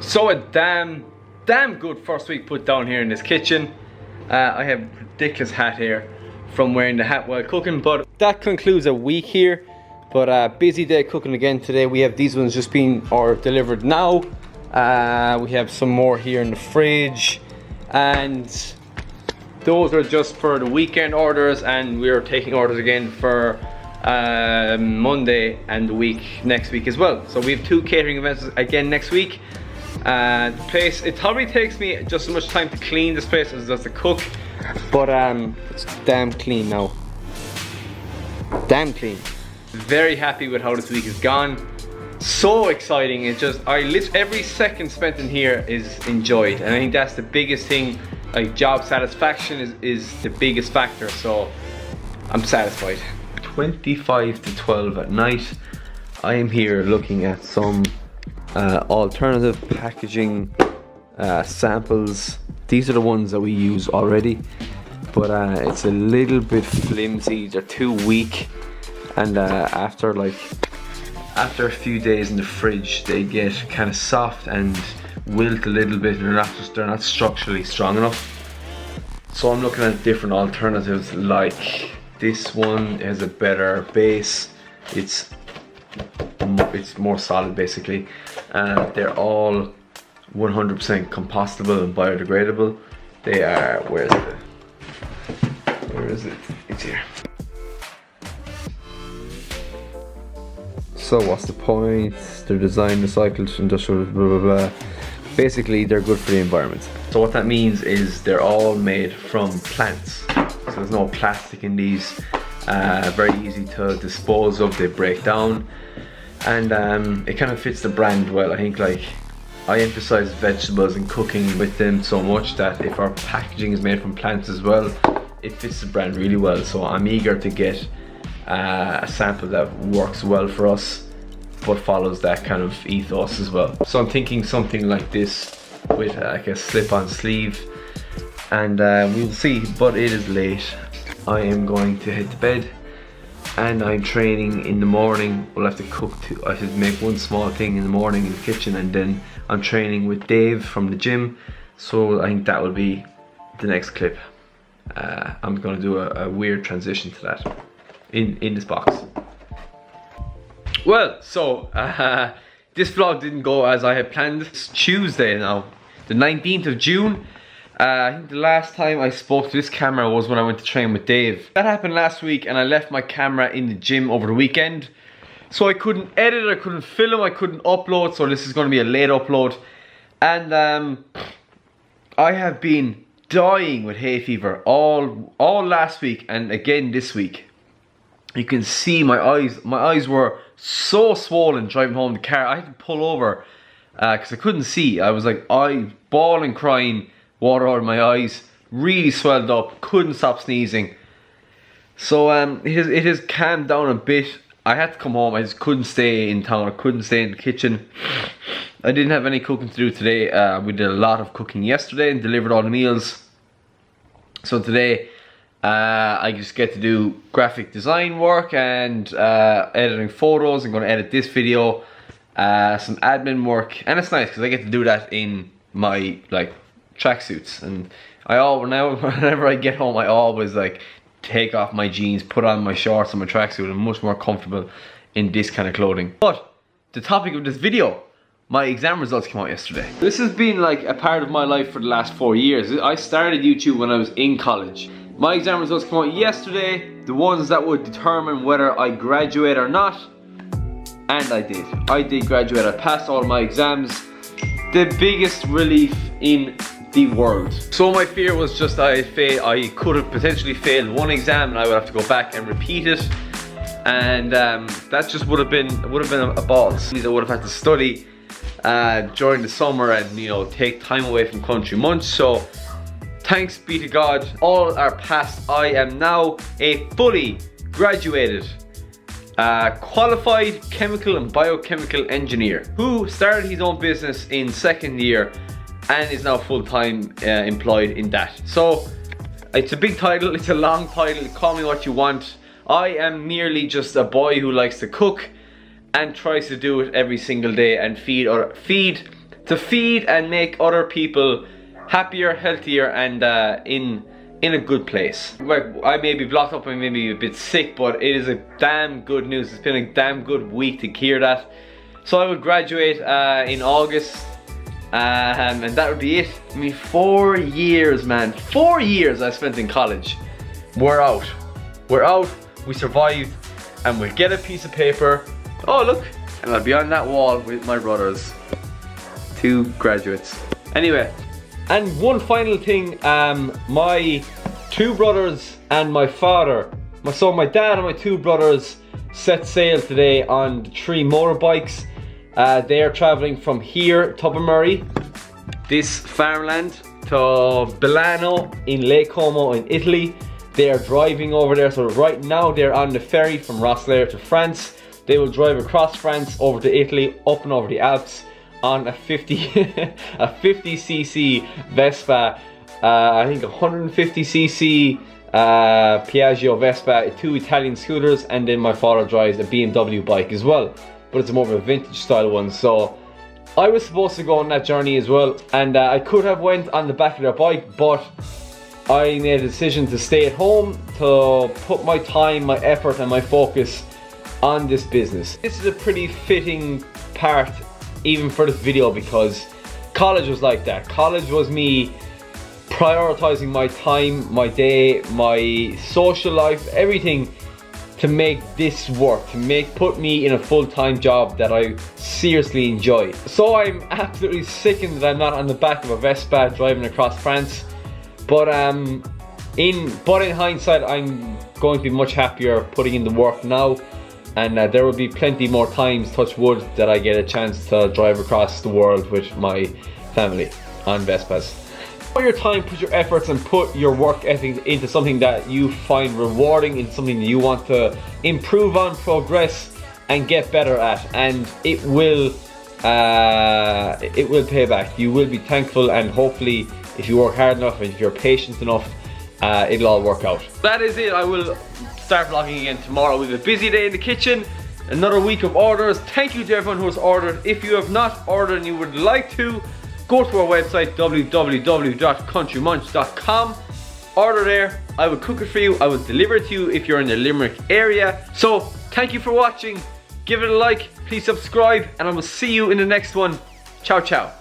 So a damn good first week put down here in this kitchen. I have a ridiculous hat here from wearing the hat while cooking, but that concludes a week here. But busy day cooking again today. We have these ones just being delivered now. We have some more here in the fridge, and those are just for the weekend orders, and we're taking orders again for Monday and the week next week as well. So we have 2 catering events again next week. The place, it probably takes me just as much time to clean this place as it does to cook, but it's damn clean now. Damn clean. Very happy with how this week has gone. So exciting. It's just, every second spent in here is enjoyed, and I think that's the biggest thing. Like, job satisfaction is the biggest factor, so I'm satisfied. 25 to 12 at night. I am here looking at some alternative packaging samples. These are the ones that we use already, but it's a little bit flimsy. They're too weak, and after a few days in the fridge, they get kind of soft and wilt a little bit. They're not structurally strong enough. So I'm looking at different alternatives, like this one has a better base. It's more solid basically, and they're all 100% compostable and biodegradable. They are, where is it? It's here. So what's the point? They're designed, recycled, industrial, blah blah blah. Basically, they're good for the environment. So what that means is they're all made from plants. So there's no plastic in these. Very easy to dispose of. They break down, and it kind of fits the brand well. I think, like, I emphasize vegetables and cooking with them so much that if our packaging is made from plants as well, it fits the brand really well. So I'm eager to get a sample that works well for us, but follows that kind of ethos as well. So I'm thinking something like this with like a slip-on sleeve, and we'll see. But it is late. I am going to head to bed, and I'm training in the morning. We'll have to cook I should make one small thing in the morning in the kitchen, and then I'm training with Dave from the gym. So I think that will be the next clip. I'm going to do a weird transition to that in this box. Well, so this vlog didn't go as I had planned. It's Tuesday now, the 19th of June. I think the last time I spoke to this camera was when I went to train with Dave. That happened last week, and I left my camera in the gym over the weekend. So I couldn't edit, I couldn't film, I couldn't upload, so this is going to be a late upload. And I have been dying with hay fever all last week and again this week. You can see my eyes were so swollen driving home in the car. I had to pull over because I couldn't see. I was like bawling, crying, water out of my eyes, really swelled up, couldn't stop sneezing. So it has calmed down a bit. I had to come home. I just couldn't stay in town. I couldn't stay in the kitchen. I didn't have any cooking to do today. We did a lot of cooking yesterday and delivered all the meals. So today I just get to do graphic design work and editing photos. I'm going to edit this video, some admin work, and it's nice because I get to do that in my tracksuits. And whenever I get home, I always take off my jeans, put on my shorts and my tracksuit. I'm much more comfortable in this kind of clothing. But the topic of this video, my exam results came out yesterday. This has been a part of my life for the last 4 years. I started YouTube when I was in college. My exam results came out yesterday, the ones that would determine whether I graduate or not. And I did. I did graduate. I passed all my exams. The biggest relief in the world. So my fear was just I could have potentially failed one exam and I would have to go back and repeat it. And that just would have been a balls. I would have had to study during the summer and take time away from country months. So thanks be to God, all are passed. I am now a fully graduated qualified chemical and biochemical engineer who started his own business in second year and is now full-time employed in that. So it's a big title, it's a long title, call me what you want. I am merely just a boy who likes to cook and tries to do it every single day and feed to feed and make other people happier, healthier, and in a good place. I may be blocked up, I may be a bit sick, but it is a damn good news. It's been a damn good week to hear that. So I will graduate in August, and that would be it. I mean, 4 years, man. 4 years I spent in college. We're out. We're out. We survived, and we'll get a piece of paper. Oh look, and I'll be on that wall with my brothers. 2 graduates. Anyway. And one final thing, my 2 brothers and my father, so my dad and my 2 brothers set sail today on the 3 motorbikes. They are traveling from here, Tobermory, this farmland, to Bilano in Lake Como in Italy. They are driving over there, so right now they're on the ferry from Rosslare to France. They will drive across France over to Italy, up and over the Alps, on a 50cc Vespa, I think 150cc Piaggio Vespa, 2 Italian scooters, and then my father drives a BMW bike as well, but it's more of a vintage style one. So I was supposed to go on that journey as well, and I could have went on the back of their bike, but I made a decision to stay at home to put my time, my effort, and my focus on this business. This is a pretty fitting part even for this video, because college was like that. College was me prioritizing my time, my day, my social life, everything to make this work, to put me in a full-time job that I seriously enjoy. So I'm absolutely sickened that I'm not on the back of a Vespa driving across France, but in hindsight I'm going to be much happier putting in the work now. And there will be plenty more times, touch wood, that I get a chance to drive across the world with my family on Vespas. Put your time, put your efforts, and put your work ethic into something that you find rewarding, into something that you want to improve on, progress, and get better at. And it will pay back. You will be thankful, and hopefully, if you work hard enough and if you're patient enough, it'll all work out. That is it. I will start vlogging again tomorrow. We have a busy day in the kitchen, another week of orders. Thank you to everyone who has ordered. If you have not ordered and you would like to, go to our website www.countrymunch.com. Order there. I will cook it for you. I will deliver it to you if you're in the Limerick area. So thank you for watching. Give it a like, please subscribe, and I will see you in the next one. Ciao ciao.